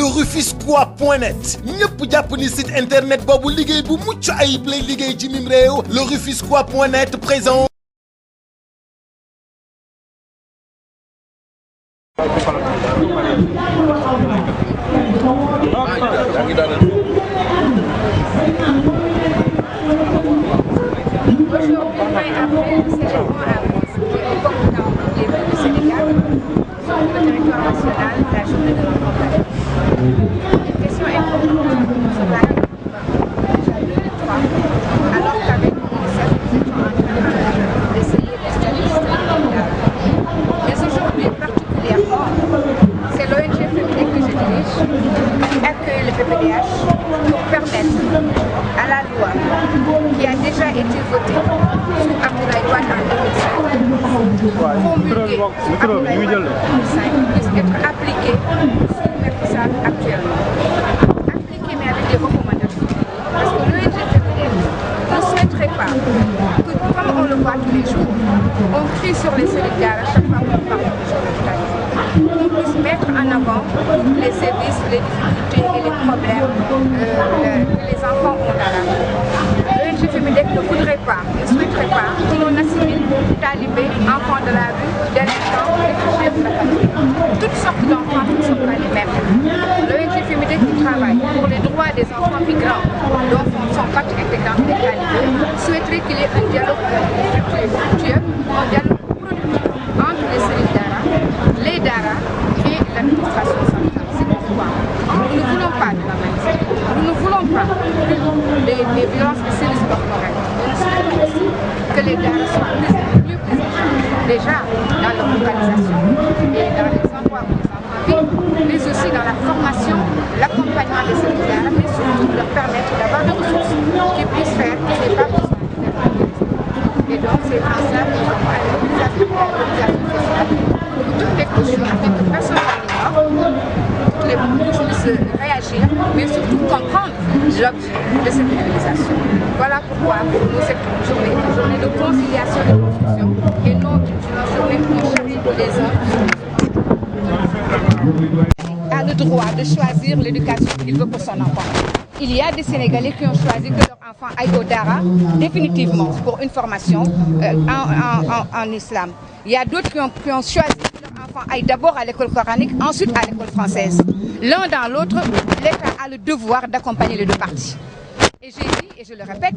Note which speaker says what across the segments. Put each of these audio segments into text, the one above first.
Speaker 1: lerufisquois.net ñëpp jàpp ni site internet boobu liggéey bu mucc ayib lay liggéey ci mim réew lerufisquois.net présent.
Speaker 2: À la loi qui a déjà été votée sous Abdoulaye Wade en 2005, promulguée sous Abdoulaye Wade en 2005, puisse être appliquée sous Macky Sall actuellement. Appliquée mais avec des recommandations. Parce que l'ONG ne souhaiterait pas que, comme on le voit tous les jours, on crie sur les solidaires à chaque fois qu'on parle de gens qu'on puisse mettre en avant les services, les difficultés et les problèmes que les enfants ont dans la rue. L'ONG Femidec ne voudrait pas, ne souhaiterait pas que l'on assimile talibés, enfants de la rue, délinquants, réfugiés de la patrie. Toutes sortes d'enfants qui ne sont pas les mêmes. L'ONG Femidec qui travaille pour les droits des enfants migrants dont sont partie intégrante des talibés souhaiterait qu'il y ait un dialogue fructueux, un dialogue productif entre les solidaires, les DARA et l'administration centrale. C'est pourquoi nous ne voulons pas de la manifestation. Nous ne voulons pas des violences de sévices corporels. Nous souhaitons aussi que les DARA soient mieux pris en charge, déjà dans leur localisation et dans les endroits où les enfants vivent, mais aussi dans la formation, l'accompagnement des solidaires, mais surtout leur permettre d'avoir des ressources qu'ils puissent faire qu'ils n'aient pas besoin de faire. Et donc c'est pour ça que nous avons une mobilisation sociale pour toutes les couches afin que personne toutes les couches puissent réagir, mais surtout comprendre l'objet de cette mobilisation. Voilà pourquoi pour nous cette journée est une journée de conciliation et de construction et non une journée où on cherche les uns a le droit de choisir l'éducation qu'il veut pour son enfant. Il y a des Sénégalais qui ont choisi que leur enfant aille au Dara définitivement pour une formation en islam. Il y a d'autres qui ont choisi que leur enfant aille d'abord à l'école coranique, ensuite à l'école française. L'un dans l'autre, l'État a le devoir d'accompagner les deux parties. Et j'ai dit, et je le répète,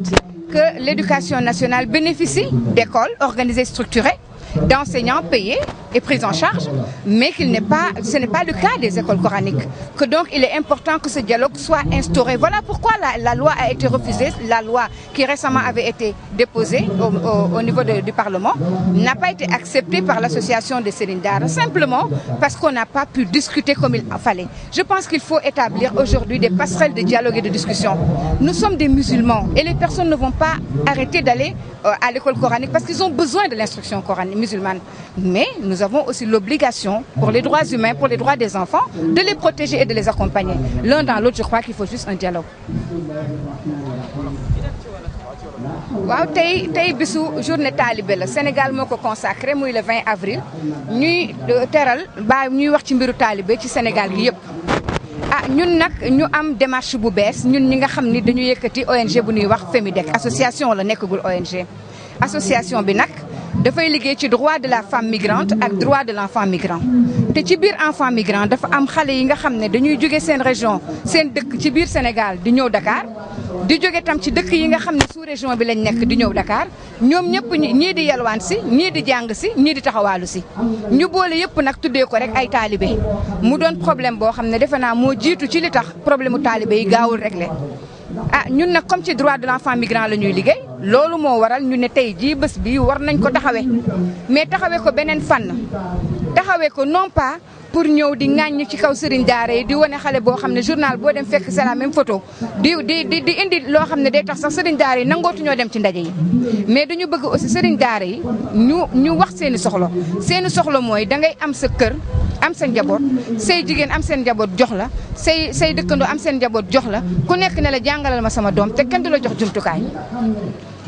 Speaker 2: que l'éducation nationale bénéficie d'écoles organisées, structurées, d'enseignants payés et pris en charge, mais ce n'est pas le cas des écoles coraniques. Que donc il est important que ce dialogue soit instauré. Voilà pourquoi la loi a été refusée, la loi qui récemment avait été déposée au niveau du Parlement, n'a pas été acceptée par l'association des Serigne Dara, simplement parce qu'on n'a pas pu discuter comme il fallait. Je pense qu'il faut établir aujourd'hui des passerelles de dialogue et de discussion. Nous sommes des musulmans et les personnes ne vont pas arrêter d'aller à l'école coranique parce qu'ils ont besoin de l'instruction coranique musulmane. Mais nous avons aussi l'obligation, pour les droits humains, pour les droits des enfants, de les protéger et de les accompagner. L'un dans l'autre, je crois qu'il faut juste un dialogue. waaw tey bisu journée talibé la Sénégal moo ko consacré muy le 20 avril ñuy teral ba ñuy wax ci mbiru talibé ci Sénégal gi yëpp. ñun nag ñu am démarche bu bees ñun ñi nga xam ni dañu yëkkati ONG bu ñuy wax Femidec association la nekkagul ONG. association bi nag dafay liggéey ci droit de la femme migrante ak droit de l'enfant migrant te ci biir enfant migrant dafa am xale yi nga xam ne dañuy jóge seen région seen dëkk ci biir Sénégal di ñëw Dakar di jóge tam ci dëkk yi nga xam ne sous région bi lañ nekk di ñëw Dakar ñoom ñëpp ñii di yalwaan si ñii di jàng si ñii di taxawaalu si ñu boole yëpp nag tuddee ko rek ay taalibe mu doon problème boo xam ne defe naa moo jiitu ci li tax problème mu taalibe yi gaawul réglé. ñun nag comme ci droit de l'enfant migrant la ñuy liggéey loolu moo waral ñu ne tey jii bés bi war nañ ko taxawee mais taxawee ko beneen fànn taxawee ko non pas pour ñëw di ŋàññ ci kaw sëriñ daara yi di wane xale boo xam ne journal boo dem fekk c'est la même photo di indi loo xam ne day tax sax sëriñ daara yi nangootu ñoo dem ci ndaje yi mais dañu bëgg aussi sëriñ daara yi ñu wax seeni soxla mooy dangay am sa kër am sa njaboot say jigéen am seen njaboot jox la say dëkkandoo am seen njaboot jox la ku nekk ne la jàngalal ma sama doom te kenn du la jox jumtukaay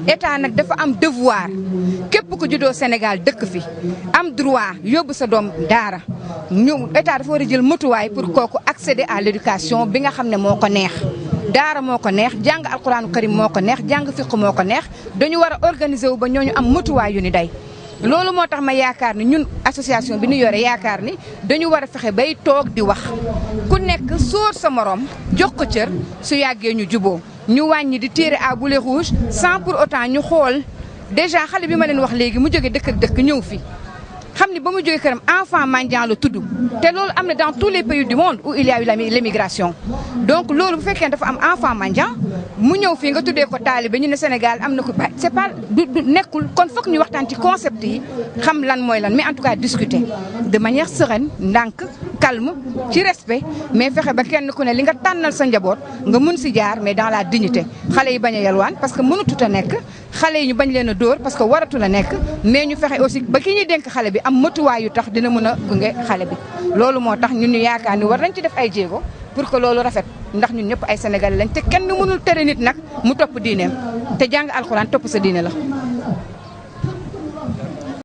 Speaker 3: état nag dafa am devoir képp ku juddoo Sénégal dëkk fi am droit yóbbu sa doom daara ñu état dafa war a jël matuwaay pour kooku accéder à l'éducation bi nga xam ne moo ko neex. daara moo ko neex jàng alquranu karim moo ko neex jàng fiq moo ko neex dañu war a organiser wu ba ñooñu am matuwaay yu ni day loolu moo tax ma yaakaar ni ñun association bi ñu yore yaakaar ni dañu war a fexe bay toog di wax ku nekk sóor sa morom jox ko cër su yàggee ñu juboo ñu wàññi di tirer à boulet rouge sans pour autant ñu xool déjà xale bi ma leen wax léegi mu jóge dëkk ak dëkk ñëw fi xam ni ba mu jógee këram enfant mendiant la tudd te loolu am na dans tous les pays du monde où il y a eu l'immigration donc loolu bu fekkee dafa am enfant mendiant mu ñëw fii nga tuddee ko taalibe ñu ne Sénégal am na ko c'est pas du nekkul kon foog ñu waxtaan ci concept yi xam lan mooy lan mais en tout cas discuter de manière sereine ndànk calme ci respect mais fexe ba kenn ku ne li nga tànnal sa njaboot nga mun si jaar mais dans la dignité xale yi bañ a yalwaan parce que mënutut a nekk xale yi ñu bañ leen a dóor parce que waratul a nekk mais ñu fexe aussi ba ki ñuy dénk xale bi am matuwaay yu tax dina mën a gunge xale bi loolu moo tax ñun ñu yaakaar ni war nañ ci def ay jéego pour que loolu rafet ndax ñun ñëpp ay sénégalais lañ te kenn mënul tere nit nag mu topp diineem te jàng alxuraan topp sa diine la